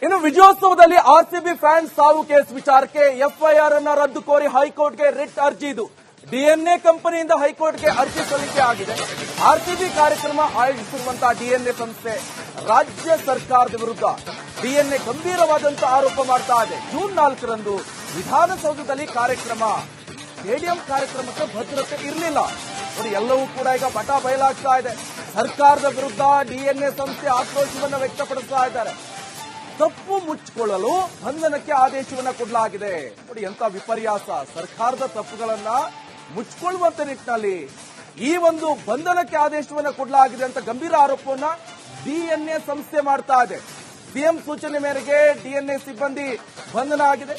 ಇನ್ನು ವಿಜಯೋತ್ಸವದಲ್ಲಿ RCB fans ಸಾವು case ವಿಚಾರಕ್ಕೆ ಎಫ್ಐಆರ್ ಅನ್ನ ರದ್ದು ಕೋರಿ ಹೈಕೋರ್ಟ್ಗೆ ರಿಟ್ ಅರ್ಜಿ. ಇದು ಡಿಎನ್ಎ ಕಂಪನಿಯಿಂದ ಹೈಕೋರ್ಟ್ಗೆ ಅರ್ಜಿ ಸಲ್ಲಿಕೆ ಆಗಿದೆ. ಆರ್ಸಿಬಿ ಕಾರ್ಯಕ್ರಮ ಆಯೋಜಿಸಿರುವಂತಹ ಡಿಎನ್ಎ ಸಂಸ್ಥೆ ರಾಜ್ಯ ಸರ್ಕಾರದ ವಿರುದ್ಧ ಡಿಎನ್ಎ ಗಂಭೀರವಾದಂತಹ ಆರೋಪ ಮಾಡ್ತಾ ಇದೆ. ಜೂನ್ 4ರಂದು ವಿಧಾನಸೌಧದಲ್ಲಿ ಕಾರ್ಯಕ್ರಮ, ಸ್ಟೇಡಿಯಂ ಕಾರ್ಯಕ್ರಮಕ್ಕೆ ಭದ್ರತೆ ಇರಲಿಲ್ಲ. ನೋಡಿ, ಎಲ್ಲವೂ ಕೂಡ ಈಗ ಬಟ ಬಯಲಾಗ್ತಾ ಇದೆ. ಸರ್ಕಾರದ ವಿರುದ್ಧ ಡಿಎನ್ಎ ಸಂಸ್ಥೆ ಆಕ್ರೋಶವನ್ನು ವ್ಯಕ್ತಪಡಿಸ್ತಾ ಇದ್ದಾರೆ. ತಪ್ಪು ಮುಚ್ಚಿಕೊಳ್ಳಲು ಬಂಧನಕ್ಕೆ ಆದೇಶವನ್ನ ಕೊಡಲಾಗಿದೆ. ನೋಡಿ, ಎಂತ ವಿಪರ್ಯಾಸ. ಸರ್ಕಾರದ ತಪ್ಪುಗಳನ್ನ ಮುಚ್ಚಿಕೊಳ್ಳುವಂತ ನಿಟ್ಟಿನಲ್ಲಿ ಈ ಒಂದು ಬಂಧನಕ್ಕೆ ಆದೇಶವನ್ನ ಕೊಡಲಾಗಿದೆ ಅಂತ ಗಂಭೀರ ಆರೋಪವನ್ನ ಡಿಎನ್ಎ ಸಂಸ್ಥೆ ಮಾಡ್ತಾ ಇದೆ. ಸಿಎಂ ಸೂಚನೆ ಮೇರೆಗೆ ಡಿಎನ್ಎ ಸಿಬ್ಬಂದಿ ಬಂಧನ ಆಗಿದೆ.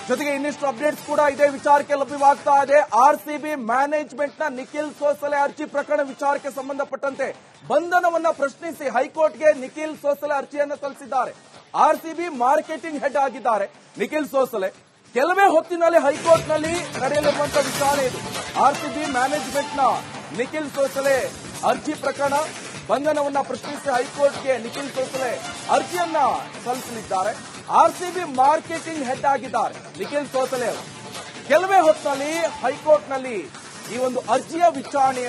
ಜೊತೆಗೆ ಇನ್ನಿಷ್ಟು ಅಪ್ಡೇಟ್ಸ್ ಕೂಡ ಇದೇ ವಿಚಾರಕ್ಕೆ ಲಭ್ಯವಾಗ್ತಾ ಇದೆ. ಆರ್ಸಿಬಿ ಮ್ಯಾನೇಜ್ಮೆಂಟ್ ನ ನಿಖಿಲ್ ಸೋಸಲೆ ಅರ್ಜಿ ಪ್ರಕರಣ ವಿಚಾರಕ್ಕೆ ಸಂಬಂಧಪಟ್ಟಂತೆ ಬಂಧನವನ್ನ ಪ್ರಶ್ನಿಸಿ ಹೈಕೋರ್ಟ್ಗೆ ನಿಖಿಲ್ ಸೋಸಲೆ ಅರ್ಜಿಯನ್ನು ಸಲ್ಲಿಸಿದ್ದಾರೆ. ಆರ್ಸಿಬಿ ಮಾರ್ಕೆಟಿಂಗ್ ಹೆಡ್ ಆಗಿದ್ದಾರೆ ನಿಖಿಲ್ ಸೋಸಲೆ. ಕೆಲವೇ ಹೊತ್ತಿನಲ್ಲಿ ಹೈಕೋರ್ಟ್ನಲ್ಲಿ ನಡೆಯಲಿರುವಂತಹ ವಿಚಾರಣೆ ಇದು. ಆರ್ಸಿಬಿ ಮ್ಯಾನೇಜ್ಮೆಂಟ್ ನ ನಿಖಿಲ್ ಸೋಸಲೆ ಅರ್ಜಿ ಪ್ರಕರಣ ಬಂಧನವನ್ನ ಪ್ರಶ್ನಿಸಿ ಹೈಕೋರ್ಟ್ಗೆ ನಿಖಿಲ್ ಸೋಸಲೆ ಅರ್ಜಿಯನ್ನ ಸಲ್ಲಿಸಲಿದ್ದಾರೆ. ಆರ್ಸಿಬಿ ಮಾರ್ಕೆಟಿಂಗ್ ಹೆಡ್ ಆಗಿದ್ದಾರೆ ನಿಖಿಲ್ ಸೋಸಲೆ ಅವರು. ಕೆಲವೇ ಹೊತ್ತಿನಲ್ಲಿ ಹೈಕೋರ್ಟ್ನಲ್ಲಿ ಈ ಒಂದು ಅರ್ಜಿಯ ವಿಚಾರಣೆ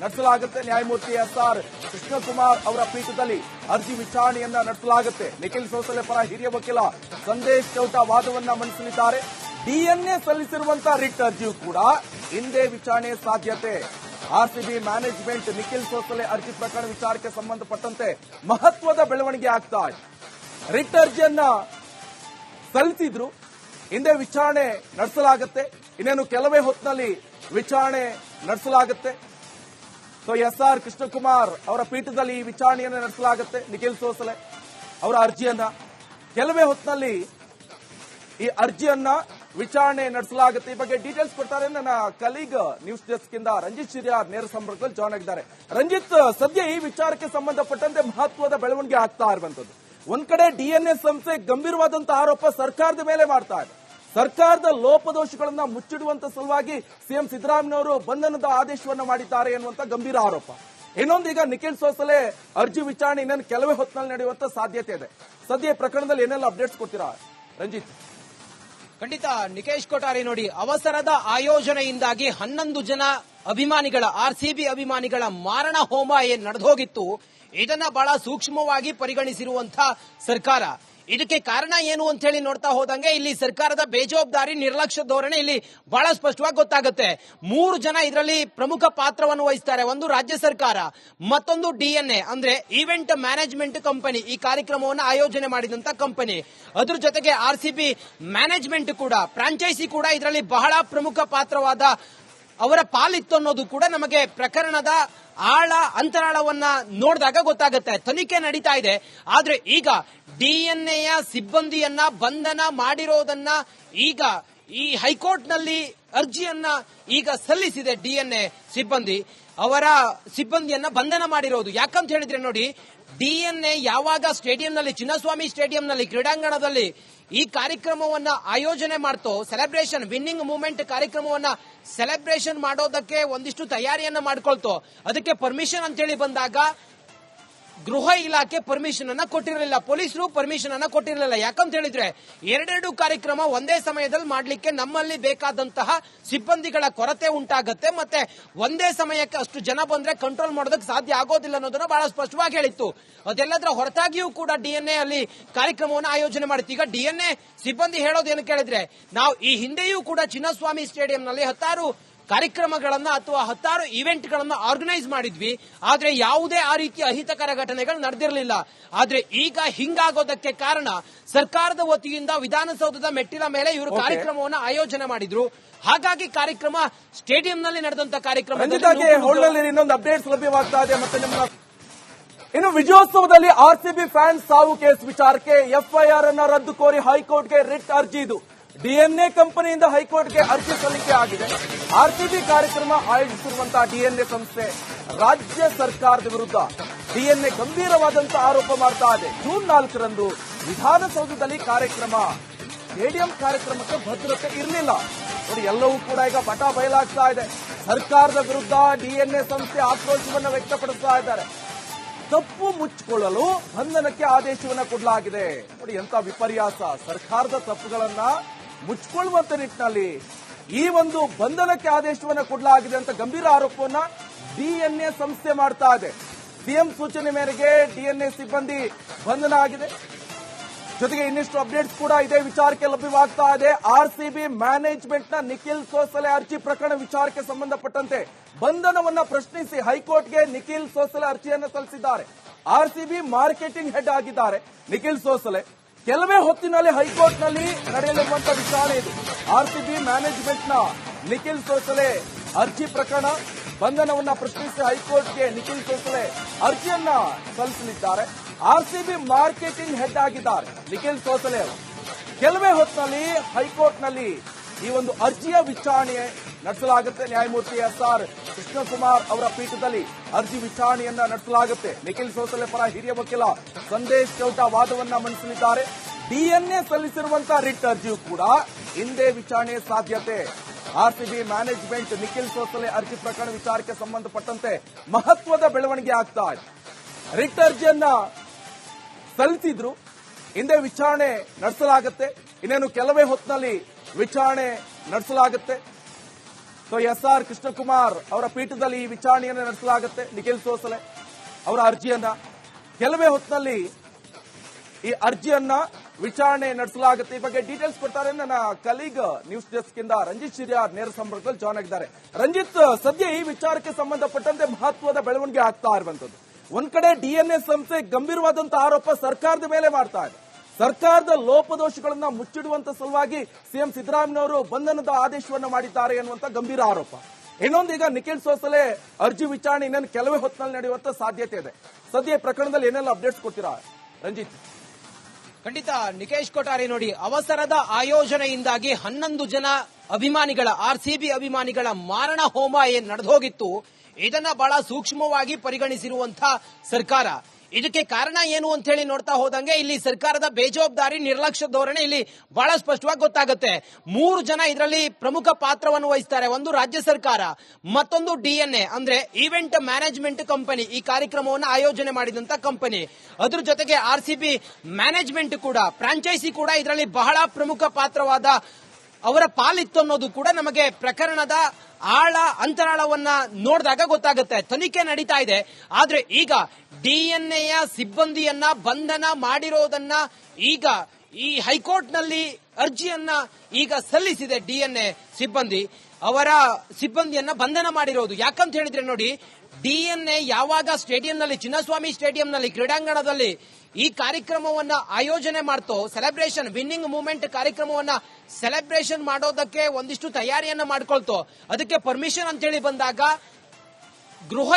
ನಡೆಸಲಾಗುತ್ತೆ. ನ್ಯಾಯಮೂರ್ತಿ ಎಸ್ಆರ್ ಕೃಷ್ಣಕುಮಾರ್ ಅವರ ಪೀಠದಲ್ಲಿ ಅರ್ಜಿ ವಿಚಾರಣೆಯನ್ನ ನಡೆಸಲಾಗುತ್ತೆ. ನಿಖಿಲ್ ಸೋಸಲೆ ಪರ ಹಿರಿಯ ವಕೀಲ ಸಂದೇಶ್ ಚೌಟಾ ವಾದವನ್ನ ಮಂಡಿಸಲಿದ್ದಾರೆ. ಡಿಎನ್ಎ ಸಲ್ಲಿಸಿರುವಂತಹ ರಿಟ್ ಅರ್ಜಿಯೂ ಕೂಡ ಇಂದೇ ವಿಚಾರಣೆ ಸಾಧ್ಯತೆ. ಆರ್ಸಿಬಿ ಮ್ಯಾನೇಜ್ಮೆಂಟ್ ನಿಖಿಲ್ ಸೋಸಲೆ ಅರ್ಜಿ ಪ್ರಕರಣ ವಿಚಾರಕ್ಕೆ ಸಂಬಂಧಪಟ್ಟಂತೆ ಮಹತ್ವದ ಬೆಳವಣಿಗೆ ಆಗ್ತಾ ಇದೆ. ರಿಟ್ ಅರ್ಜಿಯನ್ನ ಸಲ್ಲಿಸಿದ್ರು, ಹಿಂದೆ ವಿಚಾರಣೆ ನಡೆಸಲಾಗುತ್ತೆ. ಇನ್ನೇನು ಕೆಲವೇ ಹೊತ್ತಿನಲ್ಲಿ ವಿಚಾರಣೆ ನಡೆಸಲಾಗುತ್ತೆ. ಸೊ ಎಸ್ಆರ್ ಕೃಷ್ಣಕುಮಾರ್ ಅವರ ಪೀಠದಲ್ಲಿ ಈ ವಿಚಾರಣೆಯನ್ನು ನಡೆಸಲಾಗುತ್ತೆ. ನಿಖಿಲ್ ಸೋಸಲೆ ಅವರ ಅರ್ಜಿಯನ್ನ ಕೆಲವೇ ಹೊತ್ತಿನಲ್ಲಿ ಈ ಅರ್ಜಿಯನ್ನ ವಿಚಾರಣೆ ನಡೆಸಲಾಗುತ್ತೆ. ಈ ಬಗ್ಗೆ ಡೀಟೇಲ್ಸ್ ಕೊಡ್ತಾರೆ ನನ್ನ ಕಲೀಗ್ ನ್ಯೂಸ್ ಡೆಸ್ಕ್ ಇಂದ ರಂಜಿತ್ ಶಿರ್ಯಾರ್ ನೇರ ಸಂಪರ್ಕದಲ್ಲಿ ಜಾಯ್ನ್ ಆಗಿದ್ದಾರೆ. ರಂಜಿತ್, ಸದ್ಯ ಈ ವಿಚಾರಕ್ಕೆ ಸಂಬಂಧಪಟ್ಟಂತೆ ಮಹತ್ವದ ಬೆಳವಣಿಗೆ ಆಗ್ತಾ ಇರುವಂತದ್ದು. ಒಂದ್ ಕಡೆ ಡಿಎನ್ಎ ಸಂಸ್ಥೆ ಗಂಭೀರವಾದಂತಹ ಆರೋಪ ಸರ್ಕಾರದ ಮೇಲೆ ಮಾಡ್ತಾ ಇದೆ. ಸರ್ಕಾರದ ಲೋಪದೋಷಗಳನ್ನ ಮುಚ್ಚಿಡುವಂತ ಸಲುವಾಗಿ ಸಿಎಂ ಸಿದ್ದರಾಮಯ್ಯನವರು ಬಂಧನದ ಆದೇಶವನ್ನ ಮಾಡಿದ್ದಾರೆ ಎನ್ನುವಂತ ಗಂಭೀರ ಆರೋಪ. ಇನ್ನೊಂದೀಗ ನಿಖಿಲ್ ಸೋಸಲೆ ಅರ್ಜಿ ವಿಚಾರಣೆ ಇನ್ನೇನು ಕೆಲವೇ ಹೊತ್ತಿನಲ್ಲಿ ನಡೆಯುವಂತ ಸಾಧ್ಯತೆ ಇದೆ. ಸದ್ಯ ಪ್ರಕರಣದಲ್ಲಿ ಏನೆಲ್ಲ ಅಪ್ಡೇಟ್ಸ್ ಕೊಡ್ತೀರಾ ರಂಜಿತ್? ಖಂಡಿತ ನಿಕೇಶ್ ಕೊಠಾರಿ, ನೋಡಿ, ಅವಸರದ ಆಯೋಜನೆಯಿಂದಾಗಿ 11 ಜನ ಅಭಿಮಾನಿಗಳ, ಆರ್ಸಿಬಿ ಅಭಿಮಾನಿಗಳ ಮಾರಣ ಹೋಮ ಏನ್ ನಡೆದೋಗಿತ್ತು, ಇದನ್ನ ಬಹಳ ಸೂಕ್ಷ್ಮವಾಗಿ ಪರಿಗಣಿಸಿರುವಂತಹ ಸರ್ಕಾರ. ಇದಕ್ಕೆ ಕಾರಣ ಏನು ಅಂತ ಹೇಳಿ ನೋಡ್ತಾ ಹೋದಂಗೆ ಇಲ್ಲಿ ಸರ್ಕಾರದ ಬೇಜವಾಬ್ದಾರಿ, ನಿರ್ಲಕ್ಷ್ಯ ಧೋರಣೆ ಇಲ್ಲಿ ಬಹಳ ಸ್ಪಷ್ಟವಾಗಿ ಗೊತ್ತಾಗುತ್ತೆ. 3 ಜನ ಇದರಲ್ಲಿ ಪ್ರಮುಖ ಪಾತ್ರವನ್ನು ವಹಿಸ್ತಾರೆ. ಒಂದು ರಾಜ್ಯ ಸರ್ಕಾರ, ಮತ್ತೊಂದು ಡಿಎನ್ಎ ಅಂದ್ರೆ ಈವೆಂಟ್ ಮ್ಯಾನೇಜ್ಮೆಂಟ್ ಕಂಪನಿ, ಈ ಕಾರ್ಯಕ್ರಮವನ್ನು ಆಯೋಜನೆ ಮಾಡಿದಂತ ಕಂಪನಿ. ಅದ್ರ ಜೊತೆಗೆ ಆರ್ಸಿಬಿ ಮ್ಯಾನೇಜ್ಮೆಂಟ್ ಕೂಡ, ಫ್ರಾಂಚೈಸಿ ಕೂಡ ಇದರಲ್ಲಿ ಬಹಳ ಪ್ರಮುಖ ಪಾತ್ರವಾದ ಅವರ ಪಾಲಿತ್ತು ಅನ್ನೋದು ಕೂಡ ನಮಗೆ ಪ್ರಕರಣದ ಆಳ ಅಂತರಾಳವನ್ನ ನೋಡಿದಾಗ ಗೊತ್ತಾಗುತ್ತೆ. ತನಿಖೆ ನಡೀತಾ ಇದೆ. ಆದ್ರೆ ಈಗ ಡಿಎನ್ಎಯ ಸಿಬ್ಬಂದಿಯನ್ನ ಬಂಧನ ಮಾಡಿರೋದನ್ನ ಈಗ ಈ ಹೈಕೋರ್ಟ್ನಲ್ಲಿ ಅರ್ಜಿಯನ್ನ ಈಗ ಸಲ್ಲಿಸಿದೆ. ಡಿಎನ್ಎ ಸಿಬ್ಬಂದಿ ಅವರ ಸಿಬ್ಬಂದಿಯನ್ನ ಬಂಧನ ಮಾಡಿರೋದು ಯಾಕಂತ ಹೇಳಿದ್ರೆ, ನೋಡಿ, ಡಿಎನ್ಎ ಯಾವಾಗ ಸ್ಟೇಡಿಯಂನಲ್ಲಿ, ಚಿನ್ನಸ್ವಾಮಿ ಸ್ಟೇಡಿಯಂನಲ್ಲಿ, ಕ್ರೀಡಾಂಗಣದಲ್ಲಿ ಈ ಕಾರ್ಯಕ್ರಮವನ್ನ ಆಯೋಜನೆ ಮಾಡ್ತೋ, ಸೆಲೆಬ್ರೇಷನ್, ವಿನ್ನಿಂಗ್ ಮೂವ್ಮೆಂಟ್ ಕಾರ್ಯಕ್ರಮವನ್ನ ಸೆಲೆಬ್ರೇಷನ್ ಮಾಡೋದಕ್ಕೆ ಒಂದಿಷ್ಟು ತಯಾರಿಯನ್ನ ಮಾಡ್ಕೊಳ್ತೋ, ಅದಕ್ಕೆ ಪರ್ಮಿಷನ್ ಅಂತೇಳಿ ಬಂದಾಗ ಗೃಹ ಇಲಾಖೆ ಪರ್ಮಿಷನ್ ಅನ್ನ ಕೊಟ್ಟಿರಲಿಲ್ಲ, ಪೊಲೀಸರು ಪರ್ಮಿಷನ್ ಅನ್ನ ಕೊಟ್ಟಿರಲಿಲ್ಲ. ಯಾಕಂತ ಹೇಳಿದ್ರೆ ಎರಡೆರಡು ಕಾರ್ಯಕ್ರಮ ಒಂದೇ ಸಮಯದಲ್ಲಿ ಮಾಡ್ಲಿಕ್ಕೆ ನಮ್ಮಲ್ಲಿ ಬೇಕಾದಂತಹ ಸಿಬ್ಬಂದಿಗಳ ಕೊರತೆ ಉಂಟಾಗತ್ತೆ. ಮತ್ತೆ ಒಂದೇ ಸಮಯಕ್ಕೆ ಅಷ್ಟು ಜನ ಬಂದ್ರೆ ಕಂಟ್ರೋಲ್ ಮಾಡೋದಕ್ಕೆ ಸಾಧ್ಯ ಆಗೋದಿಲ್ಲ ಅನ್ನೋದನ್ನ ಬಹಳ ಸ್ಪಷ್ಟವಾಗಿ ಹೇಳಿತ್ತು. ಅದೆಲ್ಲದರ ಹೊರತಾಗಿಯೂ ಕೂಡ ಡಿಎನ್ಎ ಅಲ್ಲಿ ಕಾರ್ಯಕ್ರಮವನ್ನು ಆಯೋಜನೆ ಮಾಡಿತ್ತು. ಈಗ ಡಿಎನ್ಎ ಸಿಬ್ಬಂದಿ ಹೇಳೋದೇನು ಕೇಳಿದ್ರೆ, ನಾವು ಈ ಹಿಂದೆಯೂ ಕೂಡ ಚಿನ್ನಸ್ವಾಮಿ ಸ್ಟೇಡಿಯಂನಲ್ಲಿ 10 ಕಾರ್ಯಕ್ರಮಗಳನ್ನ ಅಥವಾ 10 ಇವೆಂಟ್ಗಳನ್ನ ಆರ್ಗನೈಸ್ ಮಾಡಿದ್ವಿ. ಆದ್ರೆ ಯಾವುದೇ ಆ ರೀತಿಯ ಅಹಿತಕರ ಘಟನೆಗಳು ನಡೆದಿರಲಿಲ್ಲ. ಆದ್ರೆ ಈಗ ಹಿಂಗಾಗೋದಕ್ಕೆ ಕಾರಣ ಸರ್ಕಾರದ ವತಿಯಿಂದ ವಿಧಾನಸೌಧದ ಮೆಟ್ಟಿಲ ಮೇಲೆ ಇವರು ಕಾರ್ಯಕ್ರಮವನ್ನು ಆಯೋಜನೆ ಮಾಡಿದ್ರು. ಹಾಗಾಗಿ ಕಾರ್ಯಕ್ರಮ ಸ್ಟೇಡಿಯಂನಲ್ಲಿ ನಡೆದಂತ ಕಾರ್ಯಕ್ರಮ. ಇನ್ನೊಂದು ಅಪ್ಡೇಟ್ಸ್ ಲಭ್ಯವಾಗ್ತಾ ಇದೆ. ಮತ್ತೆ ನಿಮ್ಮ ಇನ್ನು ವಿಜಯೋತ್ಸವದಲ್ಲಿ ಆರ್ಸಿಬಿ ಫ್ಯಾನ್ಸ್ ಸಾವು ಕೇಸ್ ವಿಚಾರಕ್ಕೆ ಎಫ್ಐಆರ್ ಅನ್ನ ರದ್ದು ಕೋರಿ ಹೈಕೋರ್ಟ್ಗೆ ರಿಟ್ ಅರ್ಜಿ. ಇದು ಡಿಎನ್ಎ ಕಂಪನಿಯಿಂದ ಹೈಕೋರ್ಟ್ಗೆ ಅರ್ಜಿ ಸಲ್ಲಿಕೆ ಆಗಿದೆ. ಆರ್ಸಿಬಿ ಕಾರ್ಯಕ್ರಮ ಆಯೋಜಿಸಿರುವಂತಹ ಡಿಎನ್ಎ ಸಂಸ್ಥೆ ರಾಜ್ಯ ಸರ್ಕಾರದ ವಿರುದ್ಧ ಡಿಎನ್ಎ ಗಂಭೀರವಾದಂತಹ ಆರೋಪ ಮಾಡ್ತಾ ಇದೆ. ಜೂನ್ 4ರಂದು ವಿಧಾನಸೌಧದಲ್ಲಿ ಕಾರ್ಯಕ್ರಮ, ಸ್ಟೇಡಿಯಂ ಕಾರ್ಯಕ್ರಮಕ್ಕೆ ಭದ್ರತೆ ಇರಲಿಲ್ಲ. ನೋಡಿ, ಎಲ್ಲವೂ ಕೂಡ ಈಗ ಬಟ ಬಯಲಾಗ್ತಾ ಇದೆ. ಸರ್ಕಾರದ ವಿರುದ್ಧ ಡಿಎನ್ಎ ಸಂಸ್ಥೆ ಆಕ್ರೋಶವನ್ನು ವ್ಯಕ್ತಪಡಿಸ್ತಾ ಇದ್ದಾರೆ. ತಪ್ಪು ಮುಚ್ಚಿಕೊಳ್ಳಲು ಬಂಧನಕ್ಕೆ ಆದೇಶವನ್ನ ಕೊಡಲಾಗಿದೆ. ನೋಡಿ ಎಂತ ವಿಪರ್ಯಾಸ, ಸರ್ಕಾರದ ತಪ್ಪುಗಳನ್ನ ಮುಚ್ಚಿಕೊಳ್ಳುವಂತ ನಿಟ್ಟಿನಲ್ಲಿ ಈ ಒಂದು ಬಂಧನಕ್ಕೆ ಆದೇಶವನ್ನ ಕೊಡಲಾಗಿದೆ ಅಂತ ಗಂಭೀರ ಆರೋಪವನ್ನ ಡಿಎನ್ಎ ಸಂಸ್ಥೆ ಮಾಡ್ತಾ ಇದೆ. ಸಿಎಂ ಸೂಚನೆ ಮೇರೆಗೆ ಡಿಎನ್ಎ ಸಿಬ್ಬಂದಿ ಬಂಧನ ಆಗಿದೆ. ಜೊತೆಗೆ ಇನ್ನಿಷ್ಟು ಅಪ್ಡೇಟ್ಸ್ ಕೂಡ ಇದೇ ವಿಚಾರಕ್ಕೆ ಲಭ್ಯವಾಗ್ತಾ ಇದೆ. ಆರ್ಸಿಬಿ ಮ್ಯಾನೇಜ್ಮೆಂಟ್ ನ ನಿಖಿಲ್ ಸೋಸಲೆ ಅರ್ಜಿ ಪ್ರಕರಣ ವಿಚಾರಕ್ಕೆ ಸಂಬಂಧಪಟ್ಟಂತೆ ಬಂಧನವನ್ನ ಪ್ರಶ್ನಿಸಿ ಹೈಕೋರ್ಟ್ಗೆ ನಿಖಿಲ್ ಸೋಸಲೆ ಅರ್ಜಿಯನ್ನು ಸಲ್ಲಿಸಿದ್ದಾರೆ. ಆರ್ಸಿಬಿ ಮಾರ್ಕೆಟಿಂಗ್ ಹೆಡ್ ಆಗಿದ್ದಾರೆ ನಿಖಿಲ್ ಸೋಸಲೆ. ಕೆಲವೇ ಹೊತ್ತಿನಲ್ಲಿ ಹೈಕೋರ್ಟ್ನಲ್ಲಿ ನಡೆಯಲಿರುವಂತಹ ವಿಚಾರಣೆ ಇದು. ಆರ್ಸಿಬಿ ಮ್ಯಾನೇಜ್ಮೆಂಟ್ ನ ನಿಖಿಲ್ ಸೋಸಲೆ ಅರ್ಜಿ ಪ್ರಕರಣ ಬಂಧನವನ್ನ ಪ್ರಶ್ನಿಸಿ ಹೈಕೋರ್ಟ್ಗೆ ನಿಖಿಲ್ ಸೋಸಲೆ ಅರ್ಜಿಯನ್ನ ಸಲ್ಲಿಸಲಿದ್ದಾರೆ. ಆರ್ಸಿಬಿ ಮಾರ್ಕೆಟಿಂಗ್ ಹೆಡ್ ಆಗಿದ್ದಾರೆ ನಿಖಿಲ್ ಸೋಸಲೆ ಅವರು. ಕೆಲವೇ ಹೊತ್ತಿನಲ್ಲಿ ಹೈಕೋರ್ಟ್ನಲ್ಲಿ ಈ ಒಂದು ಅರ್ಜಿಯ ವಿಚಾರಣೆ ನಡೆಸಲಾಗುತ್ತೆ. ನ್ಯಾಯಮೂರ್ತಿ ಎಸ್ಆರ್ ಕೃಷ್ಣಕುಮಾರ್ ಅವರ ಪೀಠದಲ್ಲಿ ಅರ್ಜಿ ವಿಚಾರಣೆಯನ್ನ ನಡೆಸಲಾಗುತ್ತೆ. ನಿಖಿಲ್ ಸೋಸಲೆ ಪರ ಹಿರಿಯ ವಕೀಲ ಸಂದೇಶ್ ಚೌಟಾ ವಾದವನ್ನ ಮಂಡಿಸಲಿದ್ದಾರೆ. ಡಿಎನ್ಎ ಸಲ್ಲಿಸಿರುವಂತಹ ರಿಟ್ ಅರ್ಜಿಯೂ ಕೂಡ ಹಿಂದೆ ವಿಚಾರಣೆ ಸಾಧ್ಯತೆ. ಆರ್ಸಿಬಿ ಮ್ಯಾನೇಜ್ಮೆಂಟ್ ನಿಖಿಲ್ ಸೋಸಲೆ ಅರ್ಜಿ ಪ್ರಕರಣ ವಿಚಾರಕ್ಕೆ ಸಂಬಂಧಪಟ್ಟಂತೆ ಮಹತ್ವದ ಬೆಳವಣಿಗೆ ಆಗ್ತಾ ಇದೆ. ರಿಟ್ ಅರ್ಜಿಯನ್ನ ಸಲ್ಲಿಸಿದ್ರು, ಹಿಂದೆ ವಿಚಾರಣೆ ನಡೆಸಲಾಗುತ್ತೆ. ಇನ್ನೇನು ಕೆಲವೇ ಹೊತ್ತಿನಲ್ಲಿ ವಿಚಾರಣೆ ನಡೆಸಲಾಗುತ್ತೆ. ಸೊ ಎಸ್ಆರ್ ಕೃಷ್ಣಕುಮಾರ್ ಅವರ ಪೀಠದಲ್ಲಿ ಈ ವಿಚಾರಣೆಯನ್ನು ನಡೆಸಲಾಗುತ್ತೆ. ನಿಖಿಲ್ ಸೋಸಲೆ ಅವರ ಅರ್ಜಿಯನ್ನ ಕೆಲವೇ ಹೊತ್ತಿನಲ್ಲಿ ಈ ಅರ್ಜಿಯನ್ನ ವಿಚಾರಣೆ ನಡೆಸಲಾಗುತ್ತೆ. ಈ ಬಗ್ಗೆ ಡೀಟೇಲ್ಸ್ ಕೊಡ್ತಾರೆ ನನ್ನ ಕಲೀಗ್ ನ್ಯೂಸ್ ಡೆಸ್ಕ್ ಇಂದ ರಂಜಿತ್ ಶಿರ್ಯಾರ್ ನೇರ ಸಂಪರ್ಕದಲ್ಲಿ ಜಾಯ್ನ್ ಆಗಿದ್ದಾರೆ. ರಂಜಿತ್, ಸದ್ಯ ಈ ವಿಚಾರಕ್ಕೆ ಸಂಬಂಧಪಟ್ಟಂತೆ ಮಹತ್ವದ ಬೆಳವಣಿಗೆ ಆಗ್ತಾ ಇರುವಂತದ್ದು. ಒಂದ್ ಕಡೆ ಡಿಎನ್ಎ ಸಂಸ್ಥೆ ಗಂಭೀರವಾದಂತಹ ಆರೋಪ ಸರ್ಕಾರದ ಮೇಲೆ ಮಾಡ್ತಾ ಇದೆ. ಸರ್ಕಾರದ ಲೋಪದೋಷಗಳನ್ನ ಮುಚ್ಚಿಡುವಂತ ಸಲುವಾಗಿ ಸಿಎಂ ಸಿದ್ದರಾಮಯ್ಯನವರು ಬಂಧನದ ಆದೇಶವನ್ನ ಮಾಡಿದ್ದಾರೆ ಎನ್ನುವಂತ ಗಂಭೀರ ಆರೋಪ. ಇನ್ನೊಂದೀಗ ನಿಖಿಲ್ ಸೋಸಲೆ ಅರ್ಜಿ ವಿಚಾರಣೆ ಇನ್ನೇನು ಕೆಲವೇ ಹೊತ್ತಿನಲ್ಲಿ ನಡೆಯುವಂತ ಸಾಧ್ಯತೆ ಇದೆ. ಸದ್ಯ ಪ್ರಕರಣದಲ್ಲಿ ಏನೆಲ್ಲ ಅಪ್ಡೇಟ್ಸ್ ಕೊಡ್ತೀರಾ ರಂಜಿತ್? ಖಂಡಿತ ನಿಕೇಶ್ ಕೊಠಾರಿ, ನೋಡಿ, ಅವಸರದ ಆಯೋಜನೆಯಿಂದಾಗಿ 11 ಜನ ಅಭಿಮಾನಿಗಳ ಆರ್ಸಿಬಿ ಅಭಿಮಾನಿಗಳ ಮಾರಣ ಹೋಮ ಏನ್ ನಡೆದೋಗಿತ್ತು, ಇದನ್ನ ಬಹಳ ಸೂಕ್ಷ್ಮವಾಗಿ ಪರಿಗಣಿಸಿರುವಂತಹ ಸರ್ಕಾರ. ಇದಕ್ಕೆ ಕಾರಣ ಏನು ಅಂತ ಹೇಳಿ ನೋಡ್ತಾ ಹೋದಂಗೆ ಇಲ್ಲಿ ಸರ್ಕಾರದ ಬೇಜವಾಬ್ದಾರಿ ನಿರ್ಲಕ್ಷ್ಯ ಧೋರಣೆ ಇಲ್ಲಿ ಬಹಳ ಸ್ಪಷ್ಟವಾಗಿ ಗೊತ್ತಾಗುತ್ತೆ. 3 ಜನ ಇದರಲ್ಲಿ ಪ್ರಮುಖ ಪಾತ್ರವನ್ನು ವಹಿಸ್ತಾರೆ. ಒಂದು ರಾಜ್ಯ ಸರ್ಕಾರ, ಮತ್ತೊಂದು ಡಿಎನ್ಎ ಅಂದ್ರೆ ಈವೆಂಟ್ ಮ್ಯಾನೇಜ್ಮೆಂಟ್ ಕಂಪನಿ, ಈ ಕಾರ್ಯಕ್ರಮವನ್ನು ಆಯೋಜನೆ ಮಾಡಿದಂತ ಕಂಪನಿ. ಅದ್ರ ಜೊತೆಗೆ ಆರ್ಸಿಬಿ ಮ್ಯಾನೇಜ್ಮೆಂಟ್ ಕೂಡ, ಫ್ರಾಂಚೈಸಿ ಕೂಡ ಇದರಲ್ಲಿ ಬಹಳ ಪ್ರಮುಖ ಪಾತ್ರವಾದ ಅವರ ಪಾಲಿತ್ತು ಅನ್ನೋದು ಕೂಡ ನಮಗೆ ಪ್ರಕರಣದ ಅಂತರಾಳವನ್ನ ನೋಡಿದಾಗ ಗೊತ್ತಾಗುತ್ತೆ. ತನಿಖೆ ನಡೀತಾ ಇದೆ. ಆದ್ರೆ ಈಗ ಡಿಎನ್ಎಯ ಸಿಬ್ಬಂದಿಯನ್ನ ಬಂಧನ ಮಾಡಿರೋದನ್ನ ಈಗ ಈ ಹೈಕೋರ್ಟ್ನಲ್ಲಿ ಅರ್ಜಿಯನ್ನ ಈಗ ಸಲ್ಲಿಸಿದೆ. ಡಿಎನ್ಎ ಸಿಬ್ಬಂದಿ ಅವರ ಸಿಬ್ಬಂದಿಯನ್ನ ಬಂಧನ ಮಾಡಿರೋದು ಯಾಕಂತ ಹೇಳಿದ್ರೆ, ನೋಡಿ, ಡಿಎನ್ಎ ಯಾವಾಗ ಸ್ಟೇಡಿಯಂನಲ್ಲಿ, ಚಿನ್ನಸ್ವಾಮಿ ಸ್ಟೇಡಿಯಂನಲ್ಲಿ, ಕ್ರೀಡಾಂಗಣದಲ್ಲಿ ಈ ಕಾರ್ಯಕ್ರಮವನ್ನ ಆಯೋಜನೆ ಮಾಡ್ತೋ, ಸೆಲೆಬ್ರೇಷನ್ ವಿನ್ನಿಂಗ್ ಮೂವ್ಮೆಂಟ್ ಕಾರ್ಯಕ್ರಮವನ್ನ ಸೆಲೆಬ್ರೇಷನ್ ಮಾಡೋದಕ್ಕೆ ಒಂದಿಷ್ಟು ತಯಾರಿಯನ್ನ ಮಾಡ್ಕೊಳ್ತೋ, ಅದಕ್ಕೆ ಪರ್ಮಿಷನ್ ಅಂತ ಹೇಳಿ ಬಂದಾಗ ಗೃಹ